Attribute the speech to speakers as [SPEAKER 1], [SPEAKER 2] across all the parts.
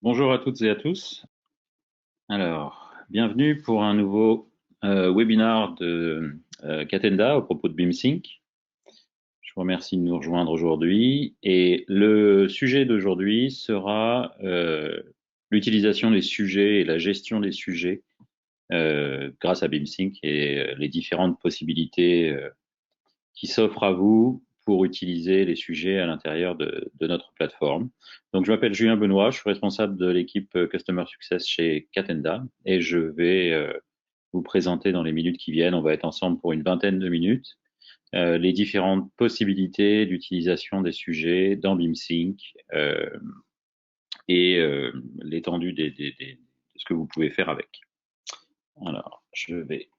[SPEAKER 1] Bonjour à toutes et à tous. Alors, bienvenue pour un nouveau webinar de Catenda au propos de BeamSync. Je vous remercie de nous rejoindre aujourd'hui. Et le sujet d'aujourd'hui sera l'utilisation des sujets et la gestion des sujets grâce à BeamSync et les différentes possibilités qui s'offrent à vous pour utiliser les sujets à l'intérieur de notre plateforme. Donc, je m'appelle Julien Benoît, je suis responsable de l'équipe Customer Success chez Catenda et je vais vous présenter dans les minutes qui viennent, on va être ensemble pour une vingtaine de minutes, les différentes possibilités d'utilisation des sujets dans BeamSync et l'étendue de ce que vous pouvez faire avec. Alors, je vais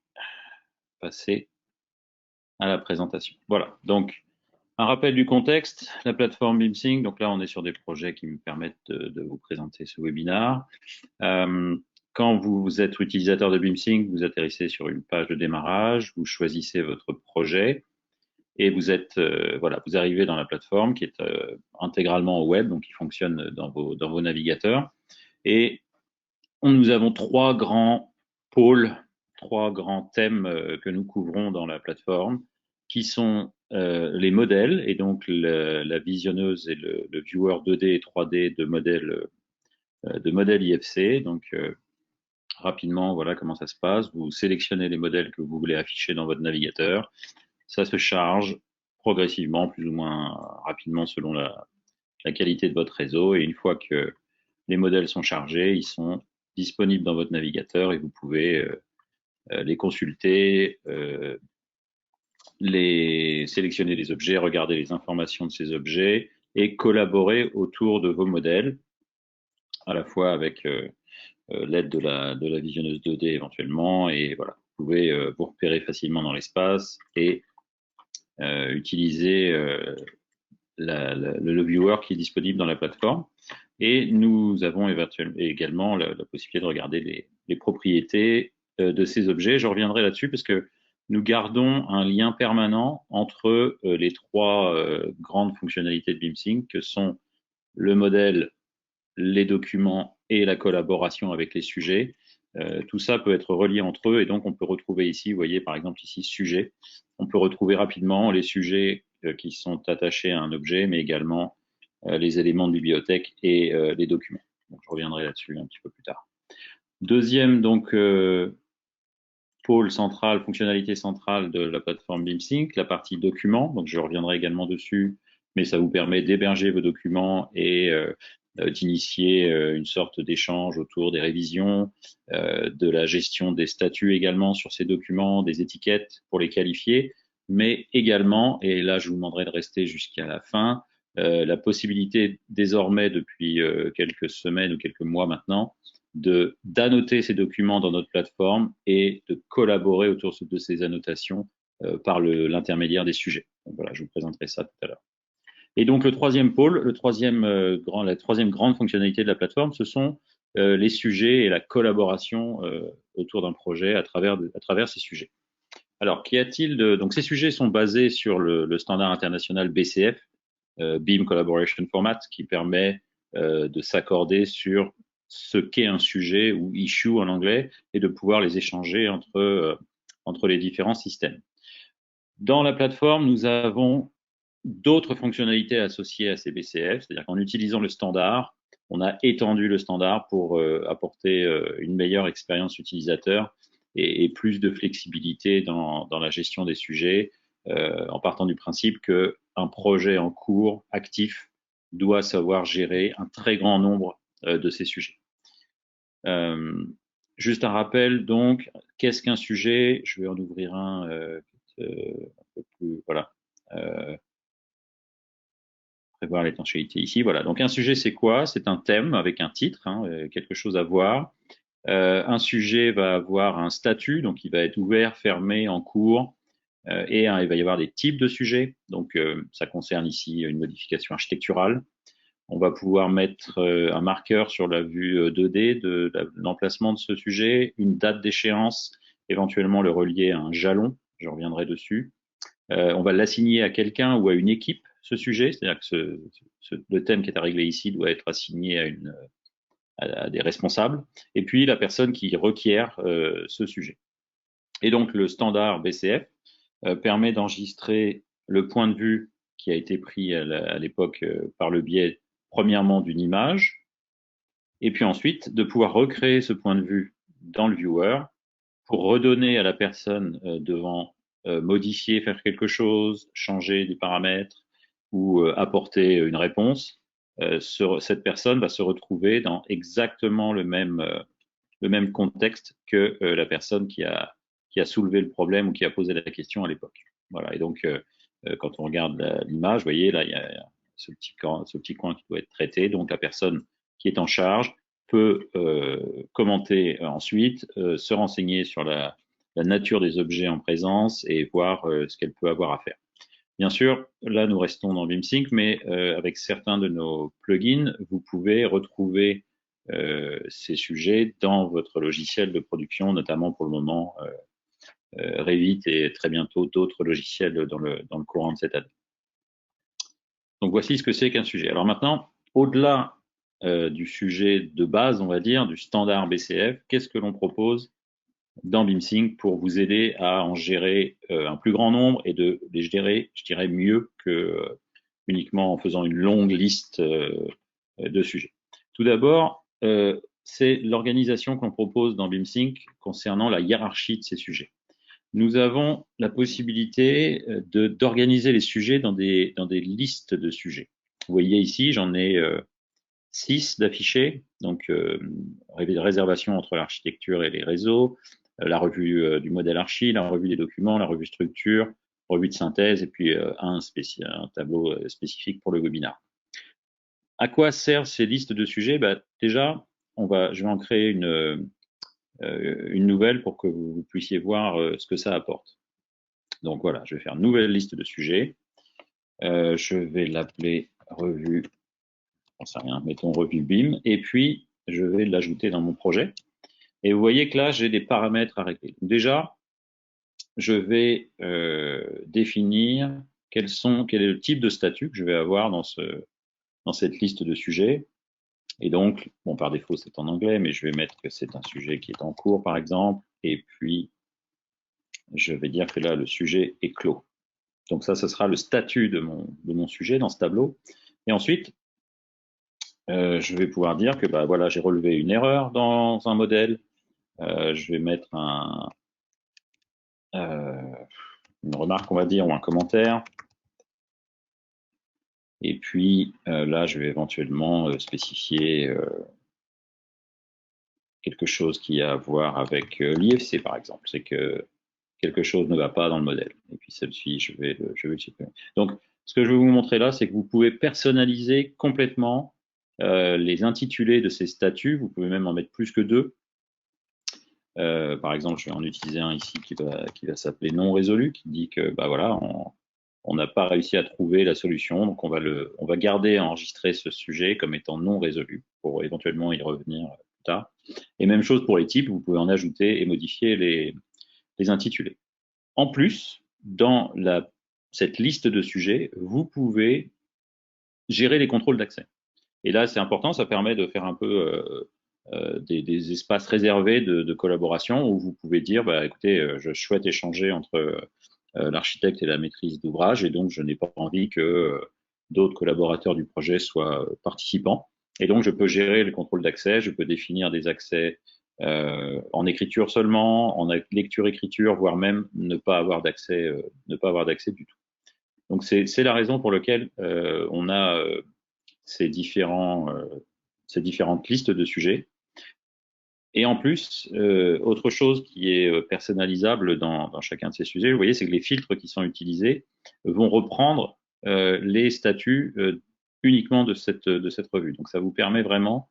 [SPEAKER 1] passer à la présentation. Voilà, donc un rappel du contexte, la plateforme BeamSync, donc là on est sur des projets qui me permettent de vous présenter ce webinaire. Quand vous êtes utilisateur de BeamSync, vous atterrissez sur une page de démarrage, vous choisissez votre projet et vous êtes voilà, vous arrivez dans la plateforme qui est intégralement au web, donc qui fonctionne dans vos navigateurs. Et nous avons trois grands pôles, trois grands thèmes que nous couvrons dans la plateforme, qui sont les modèles, et donc la visionneuse et le viewer 2D et 3D de modèles IFC. Donc, rapidement, voilà comment ça se passe. Vous sélectionnez les modèles que vous voulez afficher dans votre navigateur. Ça se charge progressivement, plus ou moins rapidement selon la qualité de votre réseau. Et une fois que les modèles sont chargés, ils sont disponibles dans votre navigateur et vous pouvez les consulter, les sélectionner les objets, regarder les informations de ces objets et collaborer autour de vos modèles, à la fois avec l'aide de la visionneuse 2D éventuellement. Et voilà, vous pouvez vous repérer facilement dans l'espace et utiliser le viewer qui est disponible dans la plateforme. Et nous avons également la possibilité de regarder les propriétés de ces objets. Je reviendrai là-dessus parce que nous gardons un lien permanent entre les trois grandes fonctionnalités de BeamSync que sont le modèle, les documents et la collaboration avec les sujets. Tout ça peut être relié entre eux et donc on peut retrouver ici, vous voyez par exemple ici sujet, on peut retrouver rapidement les sujets qui sont attachés à un objet, mais également les éléments de bibliothèque et les documents. Donc, je reviendrai là-dessus un petit peu plus tard. Deuxième donc pôle central, fonctionnalité centrale de la plateforme BeamSync, la partie documents. Donc, je reviendrai également dessus, mais ça vous permet d'héberger vos documents et d'initier une sorte d'échange autour des révisions, de la gestion des statuts également sur ces documents, des étiquettes pour les qualifier, mais également, et là je vous demanderai de rester jusqu'à la fin, la possibilité désormais depuis quelques semaines ou quelques mois maintenant d'annoter ces documents dans notre plateforme et de collaborer autour de ces annotations par l'intermédiaire des sujets. Donc voilà, je vous présenterai ça tout à l'heure. Et donc le troisième pôle, la troisième grande fonctionnalité de la plateforme, ce sont les sujets et la collaboration autour d'un projet à travers ces sujets. Alors, qu'y a-t-il de... Donc, ces sujets sont basés sur le standard international BCF, Beam Collaboration Format, qui permet de s'accorder sur ce qu'est un sujet, ou issue en anglais, et de pouvoir les échanger entre les différents systèmes. Dans la plateforme, nous avons d'autres fonctionnalités associées à ces BCF, c'est-à-dire qu'en utilisant le standard, on a étendu le standard pour apporter une meilleure expérience utilisateur et plus de flexibilité dans la gestion des sujets, en partant du principe qu'un projet en cours, actif, doit savoir gérer un très grand nombre de ces sujets. Juste un rappel, donc, qu'est-ce qu'un sujet? Je vais en ouvrir un peu plus, voilà. Prévoir l'étanchéité ici. Voilà. Donc un sujet, c'est quoi? C'est un thème avec un titre, quelque chose à voir. Un sujet va avoir un statut, donc il va être ouvert, fermé, en cours, et il va y avoir des types de sujets. Donc ça concerne ici une modification architecturale. On va pouvoir mettre un marqueur sur la vue 2D de l'emplacement de ce sujet, une date d'échéance, éventuellement le relier à un jalon. Je reviendrai dessus. On va l'assigner à quelqu'un ou à une équipe, ce sujet, c'est-à-dire que le thème qui est à régler ici doit être assigné à des responsables, et puis la personne qui requiert ce sujet. Et donc le standard BCF permet d'enregistrer le point de vue qui a été pris à l'époque par le biais, premièrement, d'une image, et puis ensuite de pouvoir recréer ce point de vue dans le viewer pour redonner à la personne devant modifier, faire quelque chose, changer des paramètres ou apporter une réponse. Cette personne va se retrouver dans exactement le même contexte que la personne qui a soulevé le problème ou qui a posé la question à l'époque. Voilà. Et donc, quand on regarde l'image, vous voyez, là, il y a ce petit coin qui doit être traité. Donc, la personne qui est en charge peut commenter ensuite, se renseigner sur la nature des objets en présence et voir ce qu'elle peut avoir à faire. Bien sûr, là, nous restons dans BeamSync, mais avec certains de nos plugins, vous pouvez retrouver ces sujets dans votre logiciel de production, notamment pour le moment Revit et très bientôt d'autres logiciels dans le courant de cette année. Donc voici ce que c'est qu'un sujet. Alors maintenant, au-delà du sujet de base, on va dire, du standard BCF, qu'est-ce que l'on propose dans BeamSync pour vous aider à en gérer un plus grand nombre et de les gérer, je dirais, mieux que uniquement en faisant une longue liste de sujets. Tout d'abord, c'est l'organisation qu'on propose dans BeamSync concernant la hiérarchie de ces sujets. Nous avons la possibilité d'organiser les sujets dans des listes de sujets. Vous voyez ici, j'en ai 6 d'affichés, donc réservation entre l'architecture et les réseaux, la revue du modèle archi, la revue des documents, la revue structure, revue de synthèse, et puis un tableau spécifique pour le webinar. À quoi servent ces listes de sujets? Déjà, je vais en créer une nouvelle pour que vous puissiez voir ce que ça apporte. Donc voilà, je vais faire une nouvelle liste de sujets. Je vais l'appeler revue, j'en sais rien, mettons revue BIM, et puis je vais l'ajouter dans mon projet. Et vous voyez que là, j'ai des paramètres à régler. Déjà, je vais définir quel est le type de statut que je vais avoir dans cette liste de sujets. Et donc, bon, par défaut, c'est en anglais, mais je vais mettre que c'est un sujet qui est en cours, par exemple, et puis je vais dire que là, le sujet est clos. Donc ça, ce sera le statut de mon sujet dans ce tableau. Et ensuite, je vais pouvoir dire que voilà, j'ai relevé une erreur dans un modèle. Je vais mettre une remarque, on va dire, ou un commentaire. Et puis là, je vais éventuellement spécifier quelque chose qui a à voir avec l'IFC, par exemple. C'est que quelque chose ne va pas dans le modèle. Et puis celle-ci, je vais le supprimer. Donc, ce que je vais vous montrer là, c'est que vous pouvez personnaliser complètement les intitulés de ces statuts. Vous pouvez même en mettre plus que 2. Par exemple, je vais en utiliser un ici qui va s'appeler non résolu, qui dit que voilà, on n'a pas réussi à trouver la solution, donc on va garder enregistrer ce sujet comme étant non résolu pour éventuellement y revenir plus tard. Et même chose pour les types, vous pouvez en ajouter et modifier les intitulés. En plus, dans cette liste de sujets, vous pouvez gérer les contrôles d'accès. Et là, c'est important, ça permet de faire un peu des espaces réservés de collaboration où vous pouvez dire, écoutez, je souhaite échanger entre l'architecte et la maîtrise d'ouvrage, et donc je n'ai pas envie que d'autres collaborateurs du projet soient participants. Et donc, je peux gérer le contrôle d'accès, je peux définir des accès en écriture seulement, en lecture-écriture, voire même ne pas avoir d'accès du tout. Donc, c'est la raison pour laquelle on a ces différentes listes de sujets. Et en plus, autre chose qui est personnalisable dans chacun de ces sujets, vous voyez, c'est que les filtres qui sont utilisés vont reprendre les statuts uniquement de cette revue. Donc, ça vous permet vraiment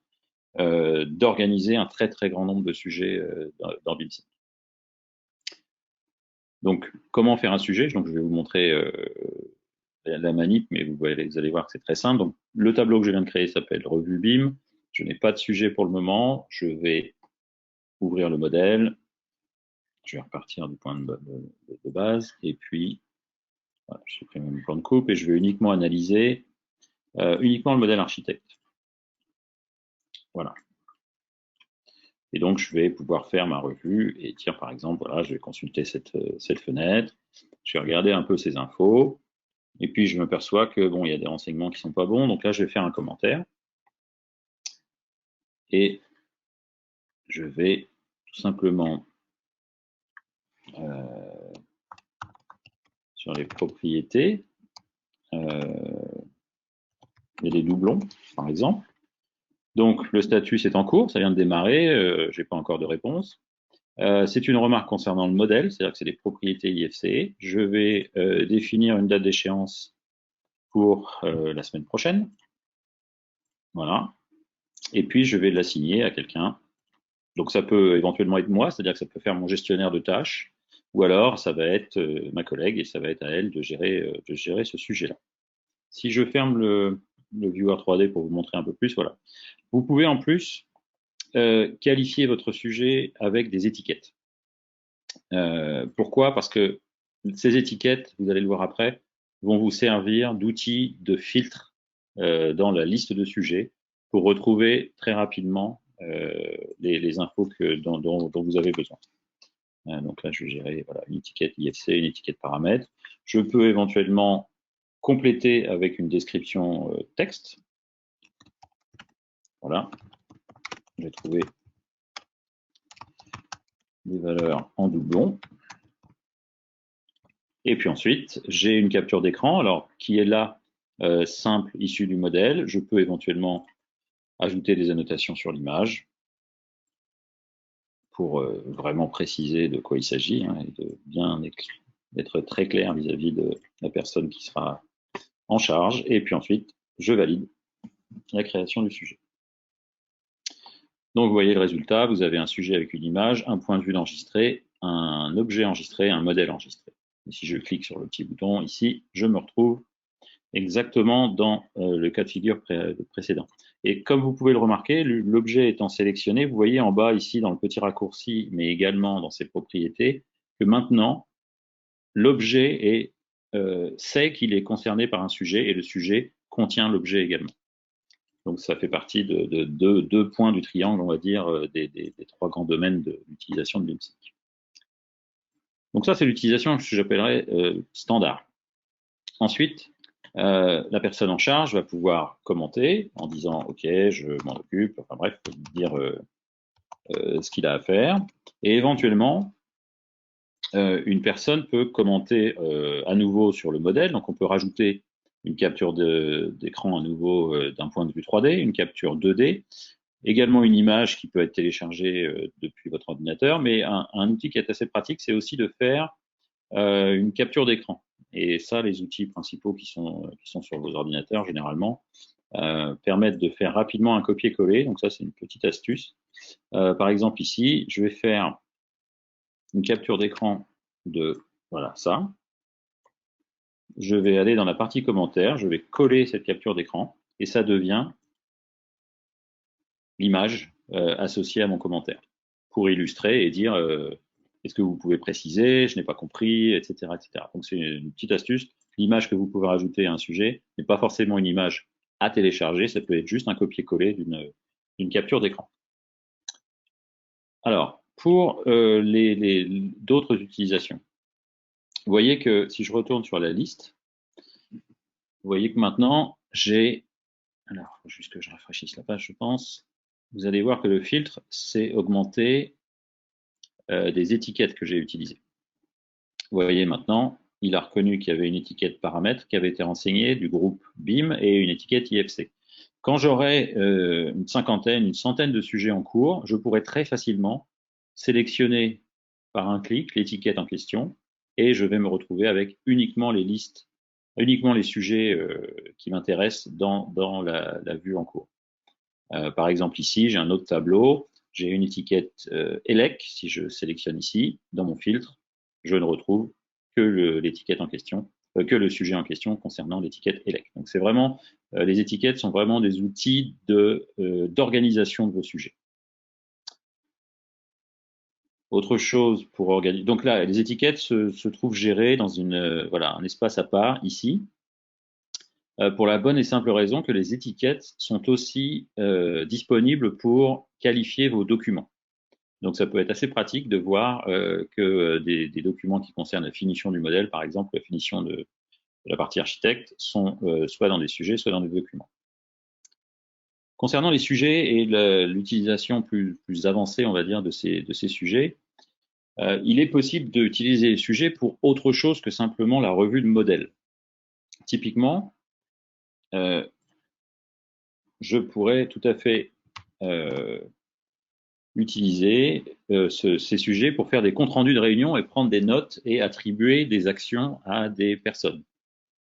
[SPEAKER 1] d'organiser un très très grand nombre de sujets dans BeamSync. Donc, comment faire un sujet? Donc, je vais vous montrer la manip, mais vous allez voir que c'est très simple. Donc, le tableau que je viens de créer s'appelle Revue BIM. Je n'ai pas de sujet pour le moment. Je vais ouvrir le modèle. Je vais repartir du point de base. Et puis, voilà, je supprime mon plan de coupe et je vais uniquement analyser uniquement le modèle architecte. Voilà. Et donc, je vais pouvoir faire ma revue et dire, par exemple, voilà, je vais consulter cette fenêtre, je vais regarder un peu ces infos, et puis je m'aperçois que, bon, il y a des renseignements qui sont pas bons, donc là, je vais faire un commentaire, et je vais tout simplement sur les propriétés, il y a des doublons, par exemple. Donc, le statut, c'est en cours, ça vient de démarrer, je n'ai pas encore de réponse. C'est une remarque concernant le modèle, c'est-à-dire que c'est des propriétés IFC. Je vais définir une date d'échéance pour la semaine prochaine. Voilà. Et puis, je vais l'assigner à quelqu'un. Donc, ça peut éventuellement être moi, c'est-à-dire que ça peut faire mon gestionnaire de tâches, ou alors ça va être ma collègue et ça va être à elle de gérer ce sujet-là. Si je ferme le viewer 3D pour vous montrer un peu plus, voilà. Vous pouvez en plus qualifier votre sujet avec des étiquettes. Pourquoi? Parce que ces étiquettes, vous allez le voir après, vont vous servir d'outils de filtre dans la liste de sujets pour retrouver très rapidement les infos dont vous avez besoin. Donc là, je vais gérer voilà, une étiquette IFC, une étiquette paramètre. Je peux éventuellement compléter avec une description texte. Voilà, j'ai trouvé des valeurs en doublon. Et puis ensuite, j'ai une capture d'écran, alors qui est là, simple, issue du modèle. Je peux éventuellement ajouter des annotations sur l'image pour vraiment préciser de quoi il s'agit hein, et de bien être très clair vis-à-vis de la personne qui sera en charge. Et puis ensuite, je valide la création du sujet. Donc vous voyez le résultat, vous avez un sujet avec une image, un point de vue enregistré, un objet enregistré, un modèle enregistré. Et si je clique sur le petit bouton ici, je me retrouve exactement dans le cas de figure précédent. Et comme vous pouvez le remarquer, l'objet étant sélectionné, vous voyez en bas ici dans le petit raccourci, mais également dans ses propriétés, que maintenant, l'objet sait qu'il est concerné par un sujet et le sujet contient l'objet également. Donc ça fait partie de deux points du triangle, on va dire, des trois grands domaines de l'utilisation de l'IMSIC. Donc ça, c'est l'utilisation que j'appellerais standard. Ensuite, la personne en charge va pouvoir commenter en disant « Ok, je m'en occupe », enfin bref, dire ce qu'il a à faire. Et éventuellement, une personne peut commenter à nouveau sur le modèle, donc on peut rajouter une capture d'écran à nouveau d'un point de vue 3D, une capture 2D, également une image qui peut être téléchargée depuis votre ordinateur, mais un outil qui est assez pratique, c'est aussi de faire une capture d'écran. Et ça, les outils principaux qui sont sur vos ordinateurs, généralement, permettent de faire rapidement un copier-coller. Donc ça, c'est une petite astuce. Par exemple, ici, je vais faire une capture d'écran de voilà ça. Je vais aller dans la partie commentaires, je vais coller cette capture d'écran et ça devient l'image associée à mon commentaire pour illustrer et dire est-ce que vous pouvez préciser, je n'ai pas compris, etc., etc. Donc c'est une petite astuce. L'image que vous pouvez rajouter à un sujet n'est pas forcément une image à télécharger, ça peut être juste un copier-coller d'une capture d'écran. Alors, pour d'autres utilisations, vous voyez que si je retourne sur la liste, vous voyez que maintenant j'ai, alors il faut juste que je rafraîchisse la page, je pense, vous allez voir que le filtre s'est augmenté des étiquettes que j'ai utilisées. Vous voyez maintenant, il a reconnu qu'il y avait une étiquette paramètre qui avait été renseignée du groupe BIM et une étiquette IFC. Quand j'aurai une cinquantaine, une centaine de sujets en cours, je pourrai très facilement sélectionner par un clic l'étiquette en question et je vais me retrouver avec uniquement les listes, uniquement les sujets qui m'intéressent dans la vue en cours. Par exemple ici, j'ai un autre tableau, j'ai une étiquette ELEC, si je sélectionne ici, dans mon filtre, je ne retrouve que l'étiquette en question, que le sujet en question concernant l'étiquette ELEC. Donc c'est vraiment, les étiquettes sont vraiment des outils d'organisation de vos sujets. Autre chose pour organiser, donc là, les étiquettes se trouvent gérées dans voilà, un espace à part ici, pour la bonne et simple raison que les étiquettes sont aussi disponibles pour qualifier vos documents. Donc, ça peut être assez pratique de voir que des documents qui concernent la finition du modèle, par exemple, la finition de la partie architecte, sont soit dans des sujets, soit dans des documents. Concernant les sujets et l'utilisation plus avancée, on va dire, de ces sujets, il est possible d'utiliser les sujets pour autre chose que simplement la revue de modèle. Typiquement, je pourrais tout à fait utiliser ces sujets pour faire des comptes rendus de réunion et prendre des notes et attribuer des actions à des personnes.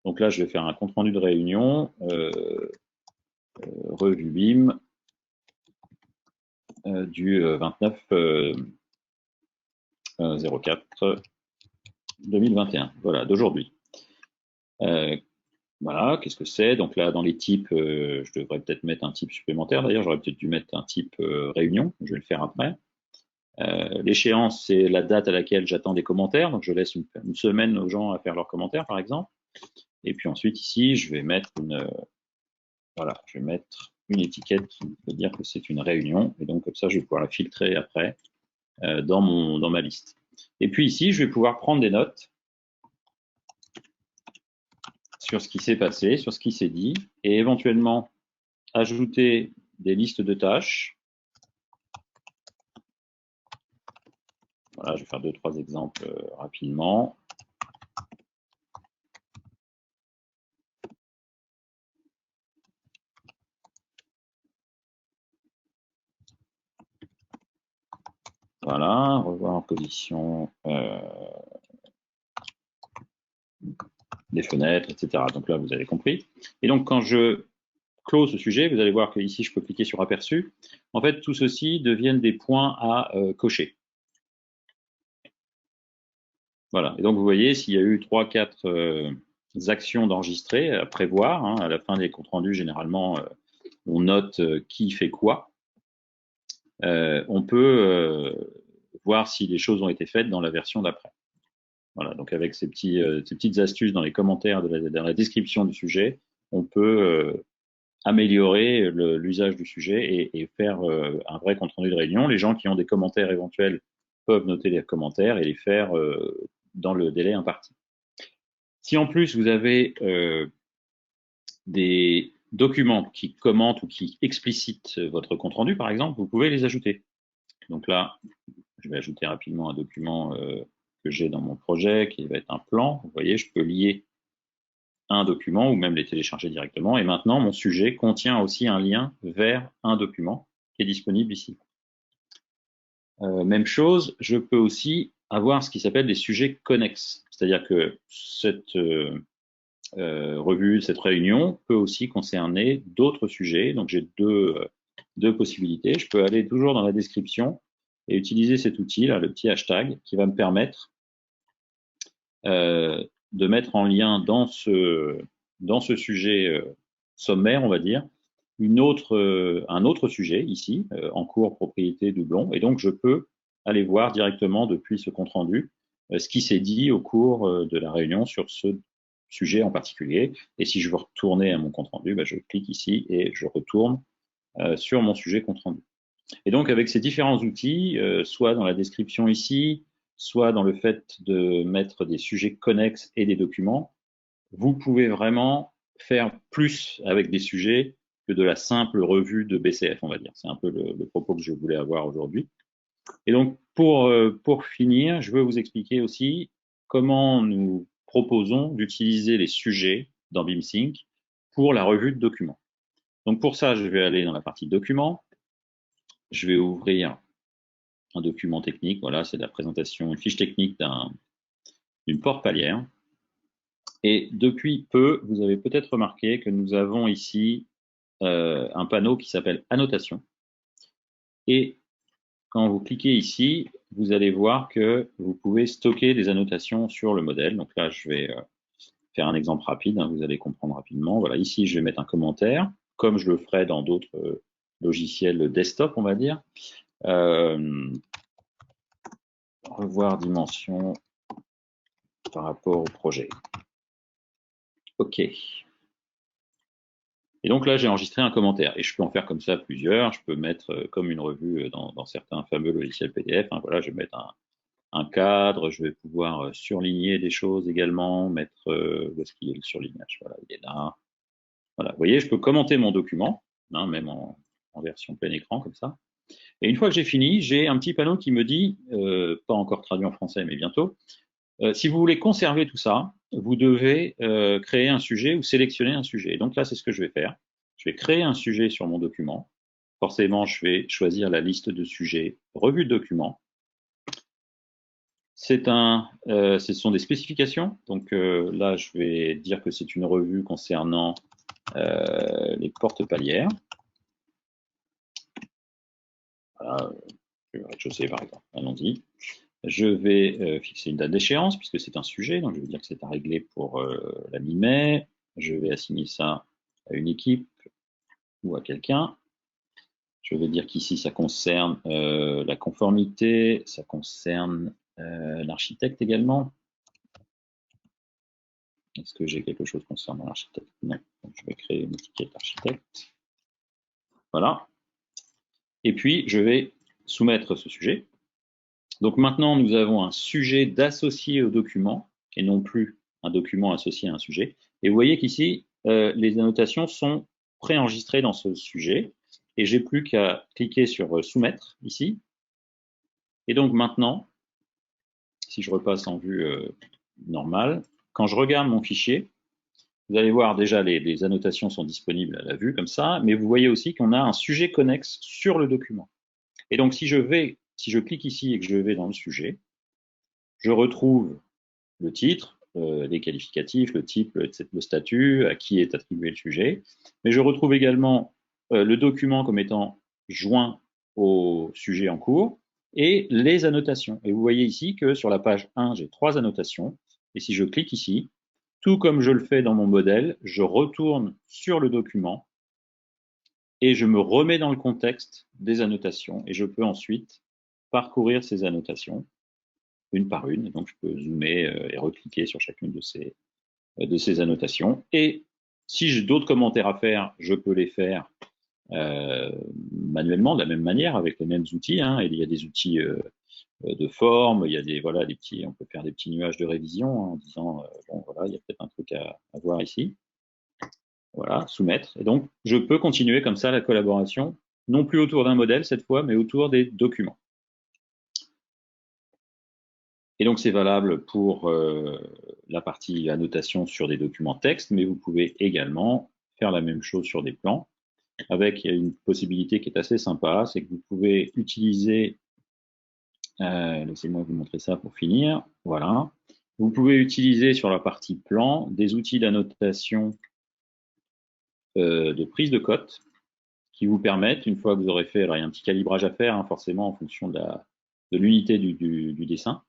[SPEAKER 1] Donc là, je vais faire un compte rendu de réunion, revue BIM du 29 04 2021, voilà, d'aujourd'hui. Voilà, qu'est-ce que c'est? Donc là, dans les types, je devrais peut-être mettre un type supplémentaire. D'ailleurs, j'aurais peut-être dû mettre un type réunion. Je vais le faire après. L'échéance, c'est la date à laquelle j'attends des commentaires. Donc, je laisse une semaine aux gens à faire leurs commentaires, par exemple. Et puis ensuite, ici, je vais mettre voilà, je vais mettre une étiquette qui veut dire que c'est une réunion. Et donc, comme ça, je vais pouvoir la filtrer après dans ma liste. Et puis ici, je vais pouvoir prendre des notes sur ce qui s'est passé, sur ce qui s'est dit, et éventuellement ajouter des listes de tâches. Voilà, je vais faire 2-3 exemples rapidement. Voilà, revoir en position des fenêtres, etc. Donc là, vous avez compris. Et donc, quand je close ce sujet, vous allez voir que ici, je peux cliquer sur aperçu. En fait, tout ceci deviennent des points à cocher. Voilà. Et donc, vous voyez, s'il y a eu 3-4 actions d'enregistrer à prévoir, hein, à la fin des comptes rendus, généralement, on note qui fait quoi. On peut voir si les choses ont été faites dans la version d'après. Voilà, donc avec ces petites astuces dans les commentaires dans la description du sujet, on peut améliorer l'usage du sujet et faire un vrai compte rendu de réunion. Les gens qui ont des commentaires éventuels peuvent noter les commentaires et les faire dans le délai imparti. Si en plus vous avez des documents qui commentent ou qui explicitent votre compte rendu, par exemple, vous pouvez les ajouter. Donc là, je vais ajouter rapidement un document que j'ai dans mon projet qui va être un plan. Vous voyez, je peux lier un document ou même les télécharger directement. Et maintenant, mon sujet contient aussi un lien vers un document qui est disponible ici. Même chose, je peux aussi avoir ce qui s'appelle des sujets connexes. C'est-à-dire que cette revue, cette réunion peut aussi concerner d'autres sujets. Donc j'ai deux possibilités. Je peux aller toujours dans la description et utiliser cet outil, là, le petit hashtag, qui va me permettre de mettre en lien dans ce sujet sommaire, on va dire, un autre sujet ici, en cours propriété doublon, et donc je peux aller voir directement depuis ce compte rendu ce qui s'est dit au cours de la réunion sur ce sujet en particulier. Et si je veux retourner à mon compte rendu, je clique ici et je retourne sur mon sujet compte rendu. Et donc avec ces différents outils, soit dans la description ici, soit dans le fait de mettre des sujets connexes et des documents, vous pouvez vraiment faire plus avec des sujets que de la simple revue de BCF, on va dire. C'est un peu le propos que je voulais avoir aujourd'hui. Et donc, pour finir, je veux vous expliquer aussi comment nous proposons d'utiliser les sujets dans BIMsync pour la revue de documents. Donc, pour ça, je vais aller dans la partie documents. Je vais ouvrir un document technique. Voilà, c'est la présentation, une fiche technique d'une porte palière. Et depuis peu, vous avez peut-être remarqué que nous avons ici un panneau qui s'appelle Annotation. Et quand vous cliquez ici, vous allez voir que vous pouvez stocker des annotations sur le modèle. Donc là, je vais faire un exemple rapide, hein, vous allez comprendre rapidement. Voilà, ici, je vais mettre un commentaire, comme je le ferai dans d'autres logiciels desktop, on va dire. Revoir dimension par rapport au projet. OK. Et donc là, j'ai enregistré un commentaire. Et je peux en faire comme ça plusieurs. Je peux mettre comme une revue dans certains fameux logiciels PDF. Hein, voilà, je vais mettre un cadre. Je vais pouvoir surligner des choses également. Mettre où est-ce qu'il est le surlignage? Voilà, il est là. Voilà, vous voyez, je peux commenter mon document, hein, même en version plein écran comme ça. Et une fois que j'ai fini, j'ai un petit panneau qui me dit, pas encore traduit en français, mais bientôt, si vous voulez conserver tout ça, vous devez créer un sujet ou sélectionner un sujet. Et donc là, c'est ce que je vais faire. Je vais créer un sujet sur mon document. Forcément, je vais choisir la liste de sujets revue de document. Ce sont des spécifications. Donc là, je vais dire que c'est une revue concernant les portes palières. Voilà, le rez-de-chaussée par exemple. Allons-y. Je vais fixer une date d'échéance puisque c'est un sujet, donc je vais dire que c'est à régler pour la mi-mai. Je vais assigner ça à une équipe ou à quelqu'un. Je vais dire qu'ici ça concerne la conformité, ça concerne l'architecte également. Est-ce que j'ai quelque chose concernant l'architecte? Non. Donc, je vais créer une étiquette architecte. Voilà. Et puis, je vais soumettre ce sujet. Donc maintenant, nous avons un sujet d'associer au document et non plus un document associé à un sujet. Et vous voyez qu'ici, les annotations sont préenregistrées dans ce sujet. Et j'ai plus qu'à cliquer sur soumettre ici. Et donc maintenant, si je repasse en vue normale, quand je regarde mon fichier, vous allez voir déjà les annotations sont disponibles à la vue comme ça, mais vous voyez aussi qu'on a un sujet connexe sur le document. Et donc si je clique ici et que je vais dans le sujet, je retrouve le titre, les qualificatifs, le type, le statut, à qui est attribué le sujet, mais je retrouve également le document comme étant joint au sujet en cours et les annotations. Et vous voyez ici que sur la page 1, j'ai 3 annotations, et si je clique ici, tout comme je le fais dans mon modèle, je retourne sur le document et je me remets dans le contexte des annotations et je peux ensuite parcourir ces annotations une par une. Et donc, je peux zoomer et recliquer sur chacune de ces annotations. Et si j'ai d'autres commentaires à faire, je peux les faire manuellement de la même manière avec les mêmes outils. Hein. Il y a des outils de forme, il y a des petits, on peut faire des petits nuages de révision hein, en disant bon voilà, il y a peut-être un truc à voir ici. Voilà, soumettre. Et donc, je peux continuer comme ça la collaboration, non plus autour d'un modèle cette fois, mais autour des documents. Et donc, c'est valable pour la partie annotation sur des documents texte, mais vous pouvez également faire la même chose sur des plans, avec une possibilité qui est assez sympa, c'est que vous pouvez utiliser, laissez-moi vous montrer ça pour finir, voilà. Vous pouvez utiliser sur la partie plan des outils d'annotation de prise de cote qui vous permettent, une fois que vous aurez fait, alors il y a un petit calibrage à faire, hein, forcément en fonction de l'unité du dessin,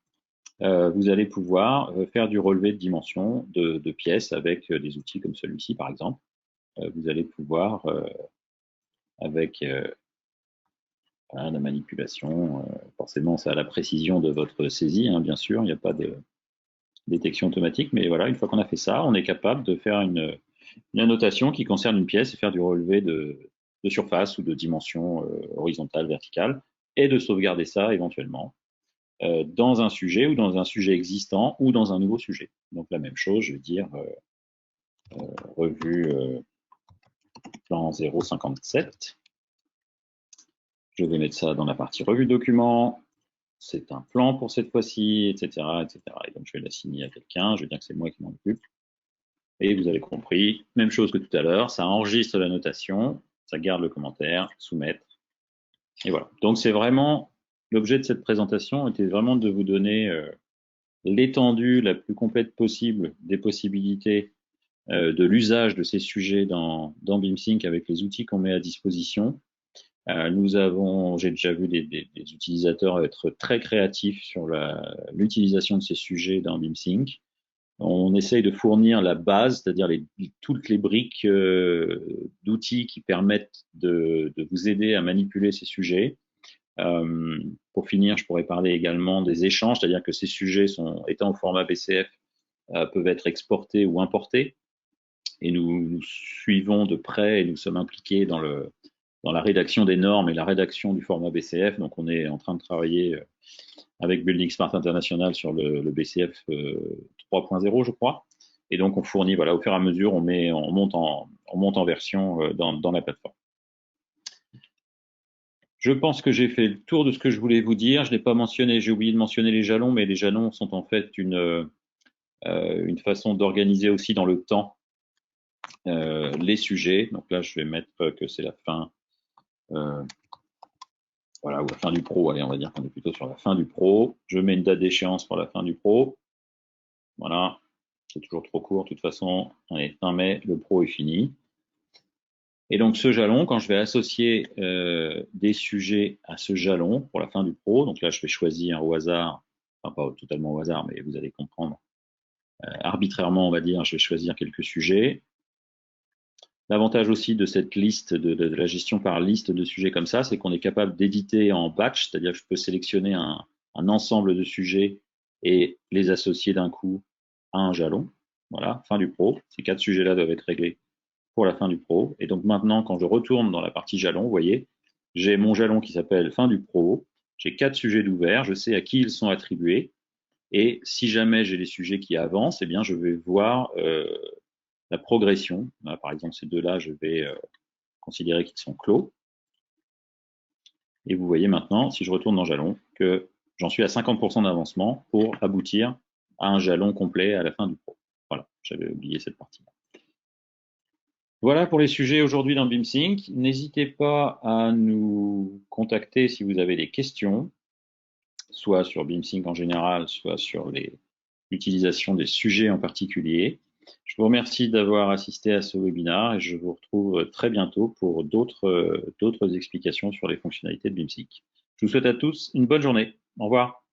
[SPEAKER 1] vous allez pouvoir faire du relevé de dimensions de pièces avec des outils comme celui-ci, par exemple. Vous allez pouvoir, avec la manipulation, forcément, c'est à la précision de votre saisie, hein, bien sûr, il n'y a pas de détection automatique, mais voilà, une fois qu'on a fait ça, on est capable de faire une annotation qui concerne une pièce et faire du relevé de surface ou de dimension horizontale, verticale, et de sauvegarder ça éventuellement dans un sujet ou dans un sujet existant ou dans un nouveau sujet. Donc la même chose, je vais dire revue plan 057. Je vais mettre ça dans la partie revue document. C'est un plan pour cette fois-ci, etc., etc. Et donc je vais l'assigner à quelqu'un. Je vais dire que c'est moi qui m'en occupe. Et vous avez compris, même chose que tout à l'heure, ça enregistre la notation, ça garde le commentaire, soumettre. Et voilà. Donc c'est vraiment l'objet de cette présentation était vraiment de vous donner l'étendue la plus complète possible des possibilités de l'usage de ces sujets dans BIMsync avec les outils qu'on met à disposition. J'ai déjà vu des utilisateurs être très créatifs sur l'utilisation de ces sujets dans BIMsync. On essaye de fournir la base, c'est-à-dire toutes les briques d'outils qui permettent de vous aider à manipuler ces sujets. Pour finir, je pourrais parler également des échanges, c'est-à-dire que ces sujets étant au format BCF, peuvent être exportés ou importés. et nous suivons de près et nous sommes impliqués dans la rédaction des normes et la rédaction du format BCF. Donc, on est en train de travailler avec Building Smart International sur le BCF 3.0, je crois. Et donc, on fournit, voilà, au fur et à mesure, on monte en version dans la plateforme. Je pense que j'ai fait le tour de ce que je voulais vous dire. Je n'ai pas mentionné, j'ai oublié de mentionner les jalons, mais les jalons sont en fait une façon d'organiser aussi dans le temps les sujets. Donc là, je vais mettre que c'est la fin, voilà, ou la fin du pro. Allez, on va dire qu'on est plutôt sur la fin du pro. Je mets une date d'échéance pour la fin du pro. Voilà, c'est toujours trop court. De toute façon, allez, fin mai, le pro est fini. Et donc ce jalon, quand je vais associer des sujets à ce jalon pour la fin du pro, donc là je vais choisir au hasard, enfin pas totalement au hasard, mais vous allez comprendre, arbitrairement on va dire, je vais choisir quelques sujets. L'avantage aussi de cette liste, de la gestion par liste de sujets comme ça, c'est qu'on est capable d'éditer en batch, c'est-à-dire que je peux sélectionner un ensemble de sujets et les associer d'un coup à un jalon. Voilà, fin du pro. Ces 4 sujets-là doivent être réglés pour la fin du pro. Et donc maintenant, quand je retourne dans la partie jalon, vous voyez, j'ai mon jalon qui s'appelle fin du pro. J'ai 4 sujets d'ouvert, je sais à qui ils sont attribués. Et si jamais j'ai des sujets qui avancent, eh bien, je vais voir la progression. Par exemple, ces deux-là, je vais considérer qu'ils sont clos. Et vous voyez maintenant, si je retourne dans jalon, que j'en suis à 50% d'avancement pour aboutir à un jalon complet à la fin du pro. Voilà, j'avais oublié cette partie. Voilà pour les sujets aujourd'hui dans BeamSync. N'hésitez pas à nous contacter si vous avez des questions, soit sur BeamSync en général, soit sur l'utilisation des sujets en particulier. Je vous remercie d'avoir assisté à ce webinaire et je vous retrouve très bientôt pour d'autres explications sur les fonctionnalités de BeamSync. Je vous souhaite à tous une bonne journée. Au revoir.